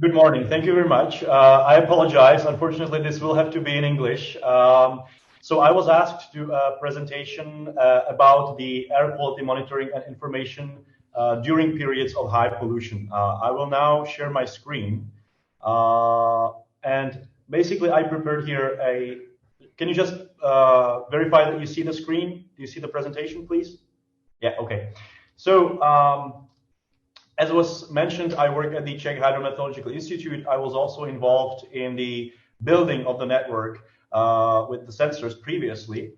Good morning. Thank you very much. I apologize. Unfortunately, this will have to be in English. So I was asked to do a presentation about the air quality monitoring and information during periods of high pollution. I will now share my screen. And basically, I prepared here a... Can you just verify that you see the screen? Do you see the presentation, please? Yeah, okay. So, as was mentioned, I work at the Czech Hydrometeorological Institute. I was also involved in the building of the network with the sensors previously.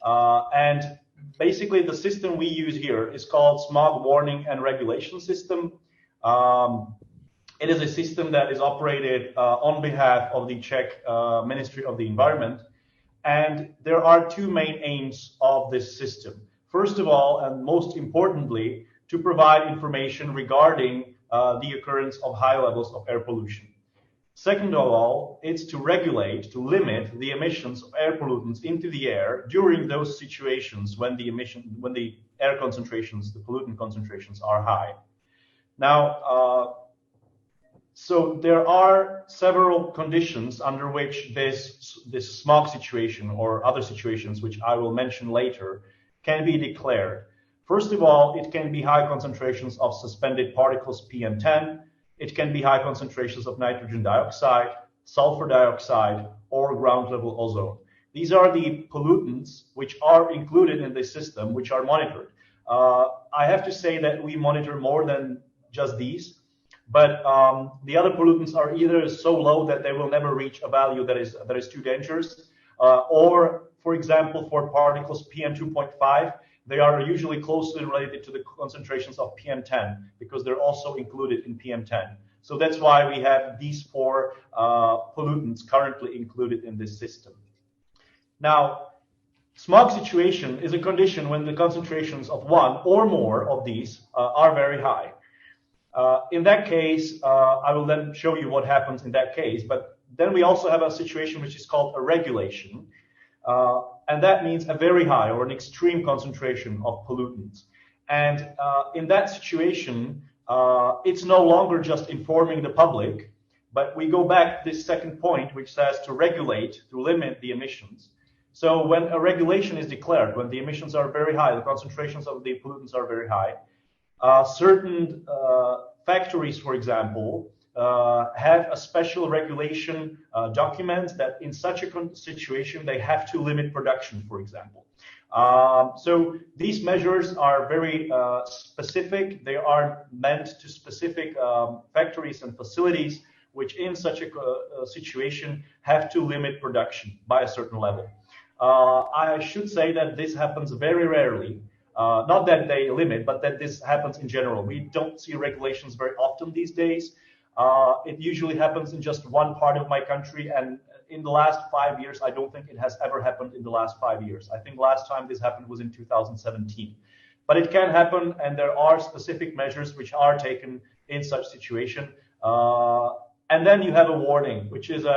And basically, the system we use here is called Smog Warning and Regulation System. It is a system that is operated on behalf of the Czech Ministry of the Environment. And there are two main aims of this system. First of all, and most importantly, to provide information regarding the occurrence of high levels of air pollution. Second of all, it's to regulate, to limit the emissions of air pollutants into the air during those situations when the air concentrations, the pollutant concentrations are high. Now, so there are several conditions under which this smog situation or other situations, which I will mention later, can be declared. First of all, it can be high concentrations of suspended particles PM10. It can be high concentrations of nitrogen dioxide, sulfur dioxide, or ground level ozone. These are the pollutants which are included in this system, which are monitored. I have to say that we monitor more than just these, but the other pollutants are either so low that they will never reach a value that is too dangerous, or, for example, for particles PM2.5, they are usually closely related to the concentrations of PM10 because they're also included in PM10. So that's why we have these four pollutants currently included in this system. Now, smog situation is a condition when the concentrations of one or more of these are very high. In that case, I will then show you what happens in that case. But then we also have a situation which is called a regulation. And that means a very high or an extreme concentration of pollutants. And in that situation, it's no longer just informing the public, but we go back to this second point, which says to regulate, to limit the emissions. So when a regulation is declared, when the emissions are very high, the concentrations of the pollutants are very high, certain factories, for example, have a special regulation document that in such a situation they have to limit production, for example. So these measures are very specific. They are meant to specific factories and facilities which in such a situation have to limit production by a certain level. I should say that this happens very rarely. Not that they limit, but that this happens in general. We don't see regulations very often these days. It usually happens in just one part of my country, and in the last 5 years, I don't think it has ever happened in the last 5 years. I think last time this happened was in 2017. But it can happen, and there are specific measures which are taken in such situation. And then you have a warning, which is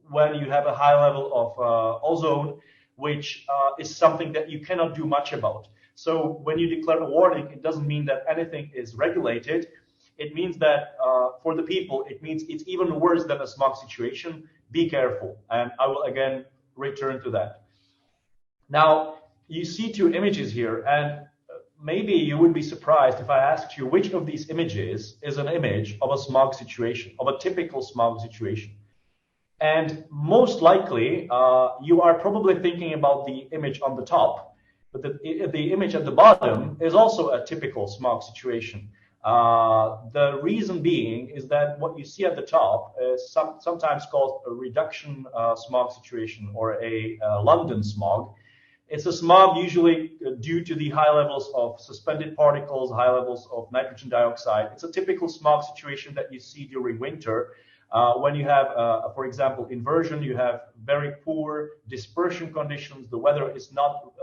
when you have a high level of ozone, which is something that you cannot do much about. So when you declare a warning, it doesn't mean that anything is regulated. It means that for the people, it means it's even worse than a smog situation. Be careful. And I will again return to that. Now, you see two images here, and maybe you would be surprised if I asked you which of these images is an image of a smog situation, of a typical smog situation. And most likely, you are probably thinking about the image on the top, but the image at the bottom is also a typical smog situation. The reason being is that what you see at the top is sometimes called a reduction smog situation or a London smog. It's a smog usually due to the high levels of suspended particles, high levels of nitrogen dioxide. It's a typical smog situation that you see during winter when you have, for example, inversion, you have very poor dispersion conditions. The weather is not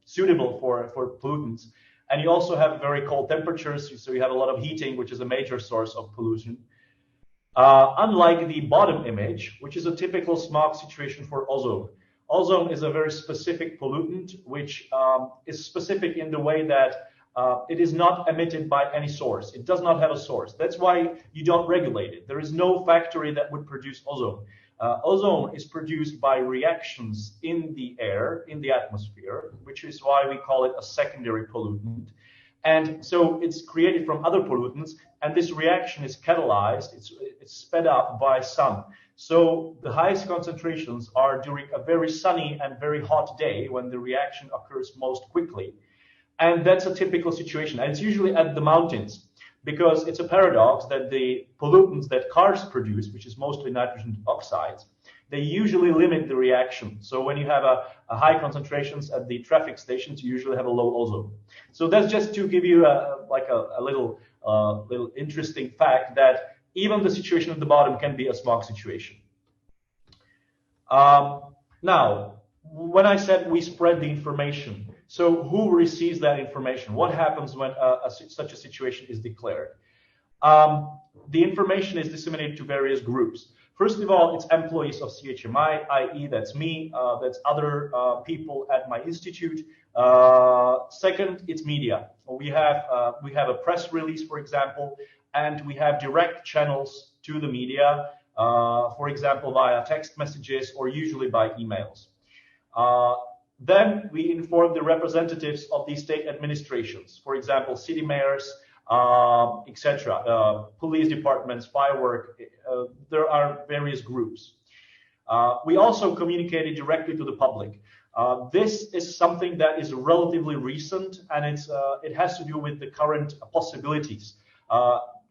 suitable for pollutants. And you also have very cold temperatures, so you have a lot of heating, which is a major source of pollution. Unlike the bottom image, which is a typical smog situation for ozone. Ozone is a very specific pollutant, which is specific in the way that it is not emitted by any source. It does not have a source. That's why you don't regulate it. There is no factory that would produce ozone. Ozone is produced by reactions in the air, in the atmosphere, which is why we call it a secondary pollutant. And so it's created from other pollutants, and this reaction is catalyzed, it's sped up by sun. So the highest concentrations are during a very sunny and very hot day when the reaction occurs most quickly. And that's a typical situation. And it's usually at the mountains, because it's a paradox that the pollutants that cars produce, which is mostly nitrogen oxides, they usually limit the reaction. So when you have a high concentrations at the traffic stations, you usually have a low ozone. So that's just to give you a little interesting fact that even the situation at the bottom can be a smog situation. Now, when I said we spread the information, so who receives that information? What happens when such a situation is declared? The information is disseminated to various groups. First of all, it's employees of CHMI, i.e. that's me, that's other people at my institute. Second, it's media. We have a press release, for example, and we have direct channels to the media, for example, via text messages or usually by emails. Then we inform the representatives of the state administrations, for example, city mayors, etc., police departments, firework. There are various groups. We also communicated directly to the public. This is something that is relatively recent, and it has to do with the current possibilities.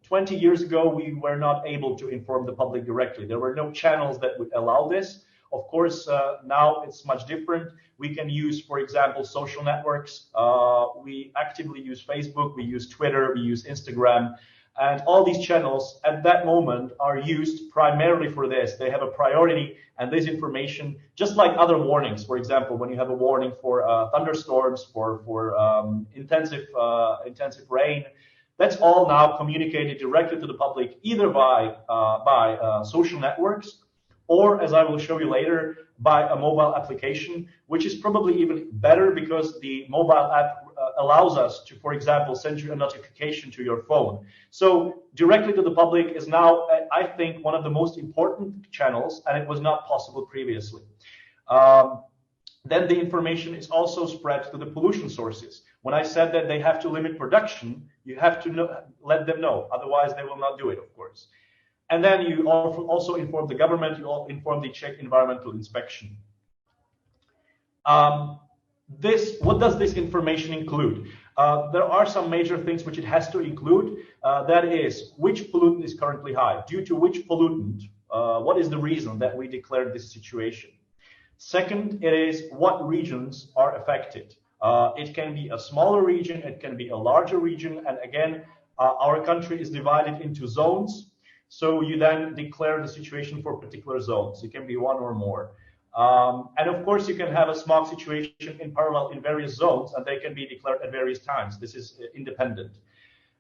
20 years ago, we were not able to inform the public directly. There were no channels that would allow this. Of course, now it's much different. We can use, for example, social networks. We actively use Facebook, we use Twitter, we use Instagram. And all these channels at that moment are used primarily for this. They have a priority, and this information, just like other warnings, for example, when you have a warning for thunderstorms, for intensive rain, that's all now communicated directly to the public, either by social networks, or, as I will show you later, by a mobile application, which is probably even better because the mobile app allows us to, for example, send you a notification to your phone. So directly to the public is now, I think, one of the most important channels, and it was not possible previously. Then the information is also spread to the pollution sources. When I said that they have to limit production, you have to let them know, otherwise they will not do it, of course. And then you also inform the government, you all inform the Czech environmental inspection. What does this information include? There are some major things which it has to include. That is, which pollutant is currently high? Due to which pollutant? What is the reason that we declared this situation? Second, it is what regions are affected. It can be a smaller region, it can be a larger region, and again, our country is divided into zones. So you then declare the situation for particular zones. It can be one or more. And of course, you can have a smog situation in parallel in various zones, and they can be declared at various times. This is independent.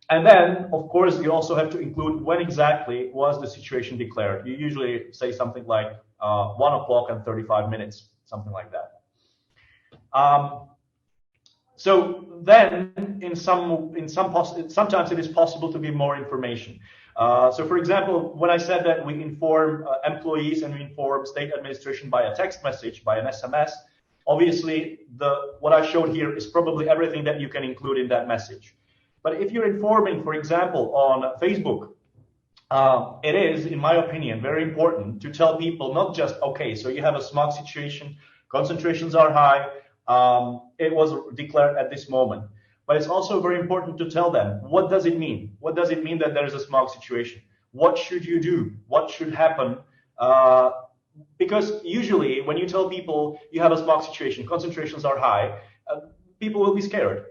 And then, of course, you also have to include when exactly was the situation declared. You usually say something like 1 o'clock and 35 minutes, something like that. So then, sometimes it is possible to give more information. So, for example, when I said that we inform employees and we inform state administration by a text message, by an SMS, obviously what I showed here is probably everything that you can include in that message. But if you're informing, for example, on Facebook, it is, in my opinion, very important to tell people not just, okay, so you have a smog situation, concentrations are high, it was declared at this moment. But it's also very important to tell them, what does it mean? What does it mean that there is a smog situation? What should you do? What should happen? Because usually when you tell people you have a smog situation, concentrations are high, people will be scared.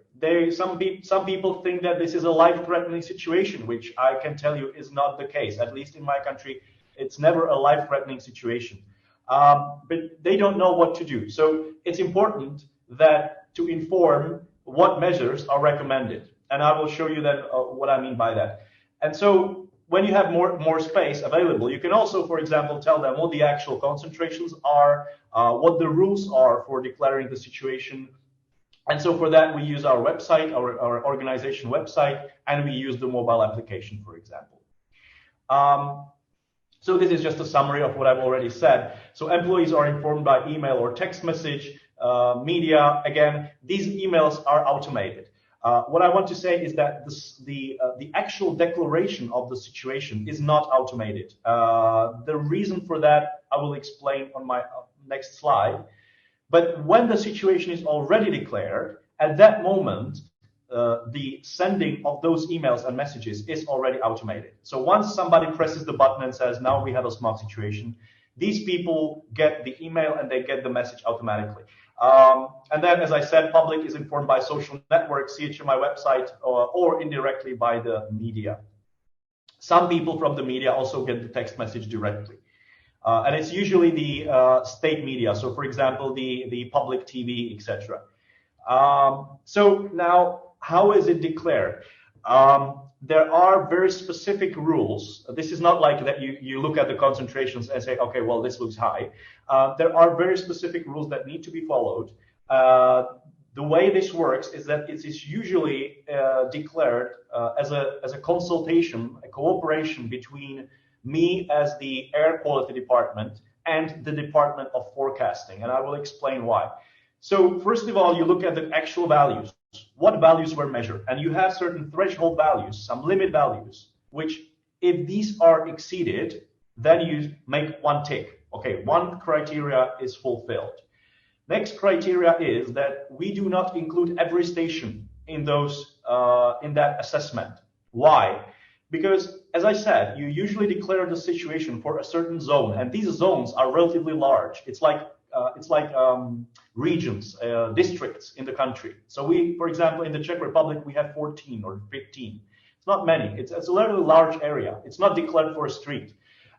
Some people think that this is a life-threatening situation, which I can tell you is not the case. At least in my country, it's never a life-threatening situation. But they don't know what to do. So it's important that to inform what measures are recommended. And I will show you then what I mean by that. And so when you have more space available, you can also, for example, tell them what the actual concentrations are, what the rules are for declaring the situation, And so for that, we use our website, our organization website, and we use the mobile application, for example. So this is just a summary of what I've already said. So employees are informed by email or text message, media. Again, these emails are automated. What I want to say is that the actual declaration of the situation is not automated. The reason for that I will explain on my next slide. But when the situation is already declared, at that moment, the sending of those emails and messages is already automated. So once somebody presses the button and says, now we have a smog situation, these people get the email and they get the message automatically. And then, as I said, public is informed by social networks, CHMI website, or indirectly by the media. Some people from the media also get the text message directly. And it's usually the state media. So, for example, the public TV, etc. So now, how is it declared? There are very specific rules. This is not like that you look at the concentrations and say, okay, well, this looks high. There are very specific rules that need to be followed. The way this works is that it is usually declared as a consultation, a cooperation between me as the air quality department and the Department of Forecasting, and I will explain why. So first of all, you look at the actual values. What values were measured? And you have certain threshold values, some limit values, which if these are exceeded, then you make one tick. Okay, one criteria is fulfilled. Next criteria is that we do not include every station in that assessment. Why? Because, as I said, you usually declare the situation for a certain zone, and these zones are relatively large. It's like regions, districts in the country. So we, for example, in the Czech Republic, we have 14 or 15. It's not many. It's a relatively large area. It's not declared for a street.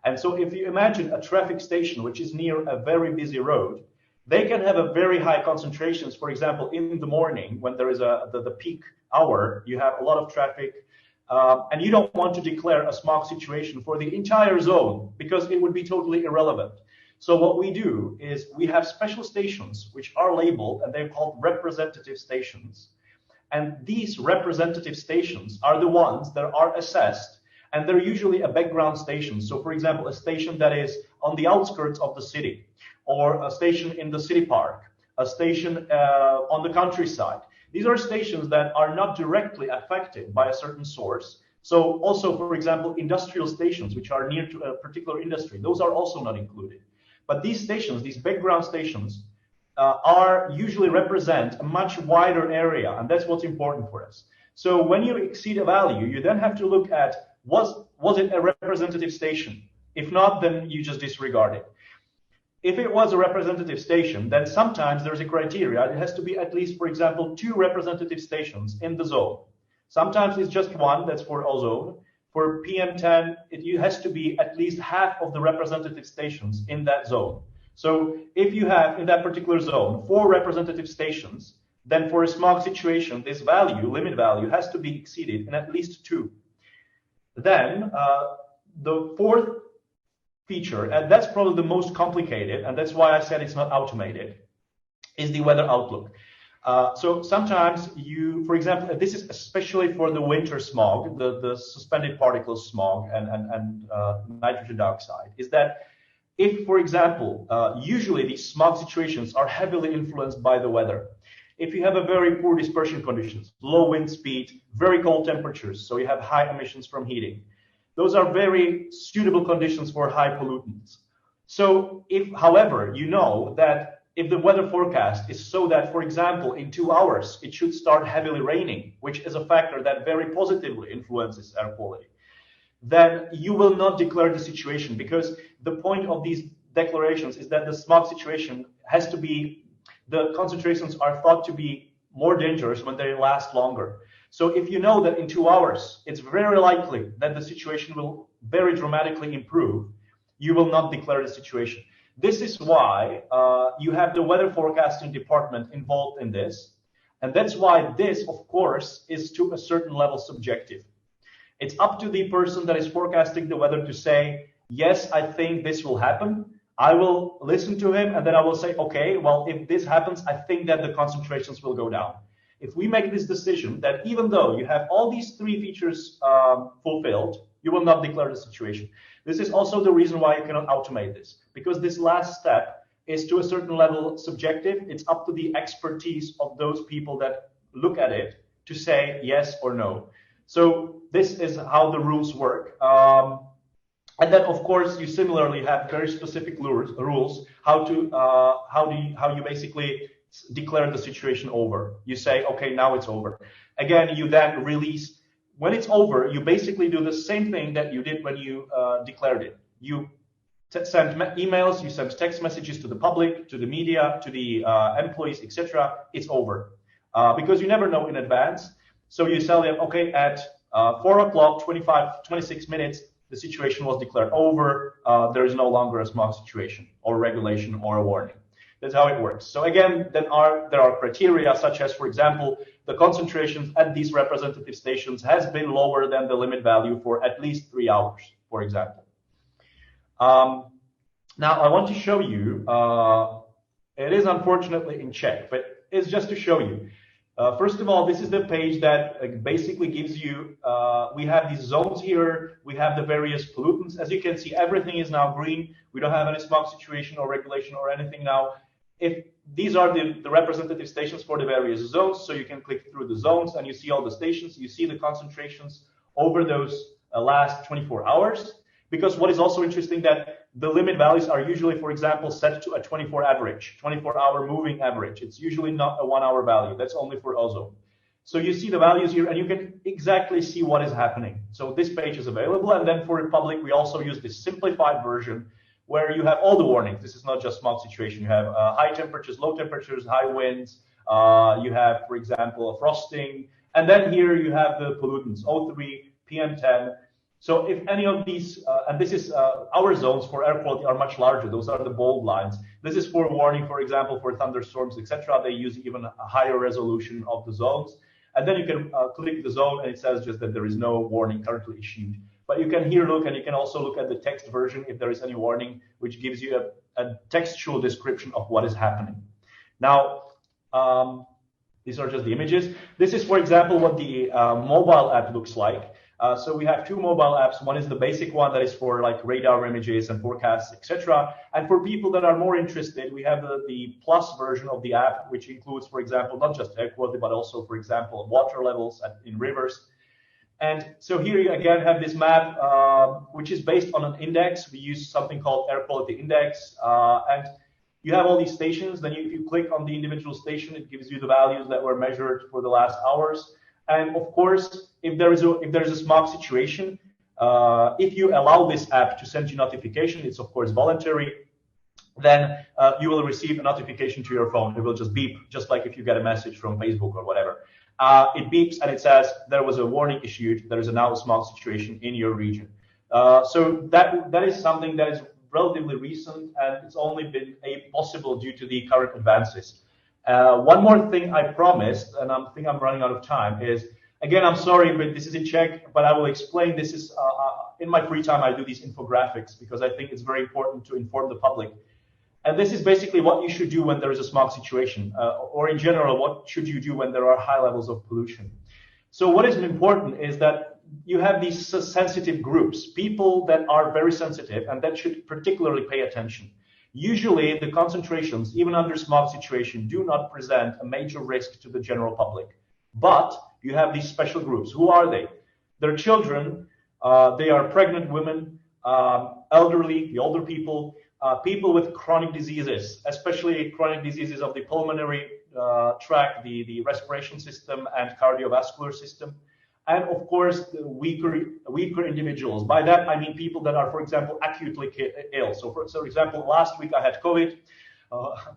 And so if you imagine a traffic station which is near a very busy road, they can have a very high concentrations. For example, in the morning when there is the peak hour, you have a lot of traffic. And you don't want to declare a smog situation for the entire zone because it would be totally irrelevant. So what we do is we have special stations which are labeled, and they're called representative stations. And these representative stations are the ones that are assessed, and they're usually a background station. So for example, a station that is on the outskirts of the city, or a station in the city park, a station on the countryside. These are stations that are not directly affected by a certain source. So also, for example, industrial stations, which are near to a particular industry, those are also not included. But these stations, these background stations, are usually represent a much wider area, and that's what's important for us. So when you exceed a value, you then have to look at, was it a representative station? If not, then you just disregard it. If it was a representative station, then sometimes there's a criteria. It has to be at least, for example, 2 representative stations in the zone. Sometimes it's just one, that's for ozone. For PM10, it has to be at least half of the representative stations in that zone. So if you have in that particular zone 4 representative stations, then for a smog situation, this value, limit value, has to be exceeded in at least 2. Then the fourth feature, and that's probably the most complicated, and that's why I said it's not automated, is the weather outlook. So sometimes you, for example, this is especially for the winter smog, the suspended particles smog and nitrogen dioxide, is that if, for example, usually these smog situations are heavily influenced by the weather. If you have a very poor dispersion conditions, low wind speed, very cold temperatures, so you have high emissions from heating, those are very suitable conditions for high pollutants. So if, however, you know that if the weather forecast is so that, for example, in 2 hours, it should start heavily raining, which is a factor that very positively influences air quality, then you will not declare the situation, because the point of these declarations is that the smog situation has to be, the concentrations are thought to be more dangerous when they last longer. So if you know that in 2 hours, it's very likely that the situation will very dramatically improve, you will not declare the situation. This is why you have the weather forecasting department involved in this. And that's why this, of course, is to a certain level subjective. It's up to the person that is forecasting the weather to say, yes, I think this will happen. I will listen to him and then I will say, okay, well, if this happens, I think that the concentrations will go down. If we make this decision that even though you have all these three features fulfilled, you will not declare the situation. This is also the reason why you cannot automate this, because this last step is to a certain level subjective. It's up to the expertise of those people that look at it to say yes or no. So this is how the rules work. And then, of course, you similarly have very specific rules how you basically declare the situation over. You say, okay, now it's over. Again, you then release. When it's over, you basically do the same thing that you did when you declared it. You send emails, you send text messages to the public, to the media, to the employees, etc. It's over. Because you never know in advance. So you tell them, okay, at 4 o'clock, 26 minutes, the situation was declared over. There is no longer a smog situation or regulation or a warning. That's how it works. So again, there are criteria such as, for example, the concentrations at these representative stations has been lower than the limit value for at least 3 hours, for example. Now, I want to show you, it is unfortunately in Czech, but it's just to show you. First of all, this is the page that basically gives you, we have these zones here, we have the various pollutants. As you can see, everything is now green. We don't have any smog situation or regulation or anything now. If these are the representative stations for the various zones, so you can click through the zones and you see all the stations, you see the concentrations over those last 24 hours. Because what is also interesting that the limit values are usually, for example, set to a 24-hour moving average. It's usually not a 1 hour value. That's only for ozone. So you see the values here and you can exactly see what is happening. So this page is available. And then for Republic, we also use this simplified version where you have all the warnings. This is not just smog situation. You have high temperatures, low temperatures, high winds. You have, for example, a frosting. And then here you have the pollutants, O3, PM10. So if any of these, and this is our zones for air quality are much larger. Those are the bold lines. This is for warning, for example, for thunderstorms, etc. They use even a higher resolution of the zones. And then you can click the zone and it says just that there is no warning currently issued. But you can here look, and you can also look at the text version if there is any warning, which gives you a textual description of what is happening. Now, these are just the images. This is, for example, what the mobile app looks like. So we have two mobile apps. One is the basic one that is for like radar images and forecasts, etc. And for people that are more interested, we have the plus version of the app, which includes, for example, not just air quality, but also, for example, water levels in rivers. And so here you again have this map, which is based on an index. We use something called air quality index. And you have all these stations. Then if you click on the individual station, it gives you the values that were measured for the last hours. And of course, if there is a smog situation, if you allow this app to send you notification, it's of course voluntary, then you will receive a notification to your phone. It will just beep, just like if you get a message from Facebook or whatever. It beeps and it says there was a warning issued. There is a now smog situation in your region. So that is something that is relatively recent, and it's only been possible due to the current advances. One more thing I promised, and I think I'm running out of time, is, again, I'm sorry, but this is in Czech, but I will explain. This is, in my free time, I do these infographics because I think it's very important to inform the public. And this is basically what you should do when there is a smog situation, or in general, what should you do when there are high levels of pollution. So what is important is that you have these sensitive groups, people that are very sensitive and that should particularly pay attention. Usually the concentrations, even under smog situation, do not present a major risk to the general public. But you have these special groups. Who are they? They're children, they are pregnant women, elderly, the older people, people with chronic diseases, especially chronic diseases of the pulmonary tract, the respiration system and cardiovascular system. And of course, the weaker individuals. By that, I mean people that are, for example, acutely ill. So for example, last week I had COVID.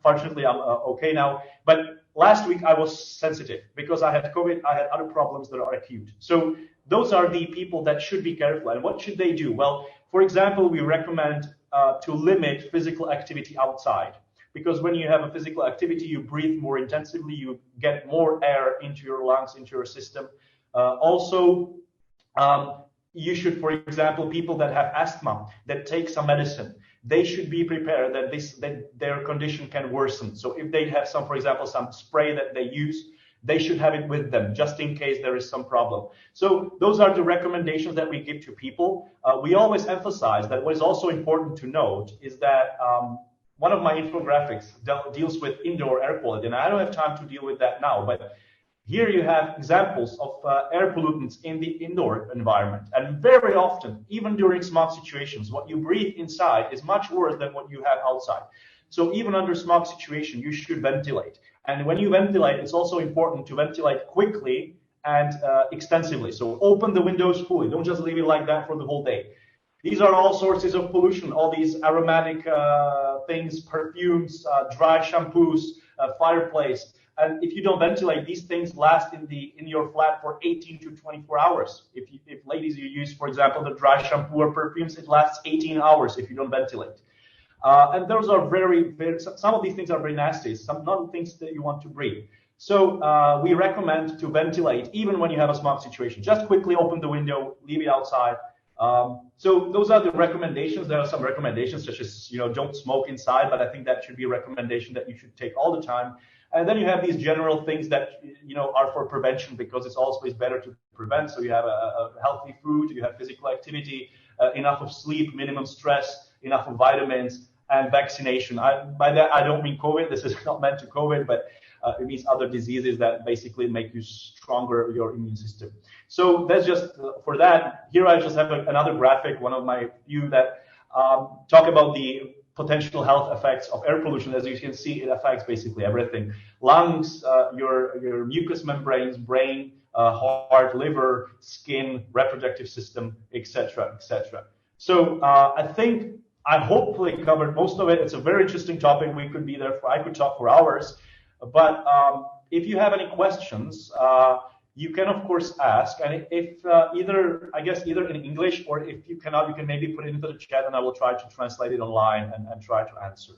Fortunately, I'm okay now. But last week I was sensitive because I had COVID. I had other problems that are acute. So those are the people that should be careful. And what should they do? Well, for example, we recommend to limit physical activity outside. Because when you have a physical activity, you breathe more intensively, you get more air into your lungs, into your system. Also, you should, for example, people that have asthma, that take some medicine, they should be prepared that their condition can worsen. So if they have some, for example, some spray that they use, they should have it with them just in case there is some problem. So those are the recommendations that we give to people. We always emphasize that what is also important to note is that one of my infographics deals with indoor air quality, and I don't have time to deal with that now, but here you have examples of air pollutants in the indoor environment. And very often, even during smog situations, what you breathe inside is much worse than what you have outside. So even under smog situation, you should ventilate. And when you ventilate, it's also important to ventilate quickly and extensively. So open the windows fully. Don't just leave it like that for the whole day. These are all sources of pollution, all these aromatic things, perfumes, dry shampoos, fireplace. And if you don't ventilate, these things last in your flat for 18 to 24 hours. If ladies, you use, for example, the dry shampoo or perfumes, it lasts 18 hours if you don't ventilate. And those are very, some of these things are very nasty. Some not things that you want to breathe. So we recommend to ventilate even when you have a smog situation. Just quickly open the window, leave it outside. So those are the recommendations. There are some recommendations such as, don't smoke inside, but I think that should be a recommendation that you should take all the time. And then you have these general things that, are for prevention, because it's always better to prevent. So you have a healthy food, you have physical activity, enough of sleep, minimum stress, enough of vitamins, and vaccination. By that, I don't mean COVID. This is not meant to COVID, but it means other diseases that basically make you stronger, your immune system. So that's just for that. Here I just have another graphic, one of my few that talk about the potential health effects of air pollution. As you can see, it affects basically everything: lungs, your mucous membranes, brain, heart, liver, skin, reproductive system, etc., etc. So I think I hopefully covered most of it. It's a very interesting topic. I could talk for hours. But if you have any questions, you can of course ask. And if either in English, or if you cannot, you can maybe put it into the chat, and I will try to translate it online and try to answer.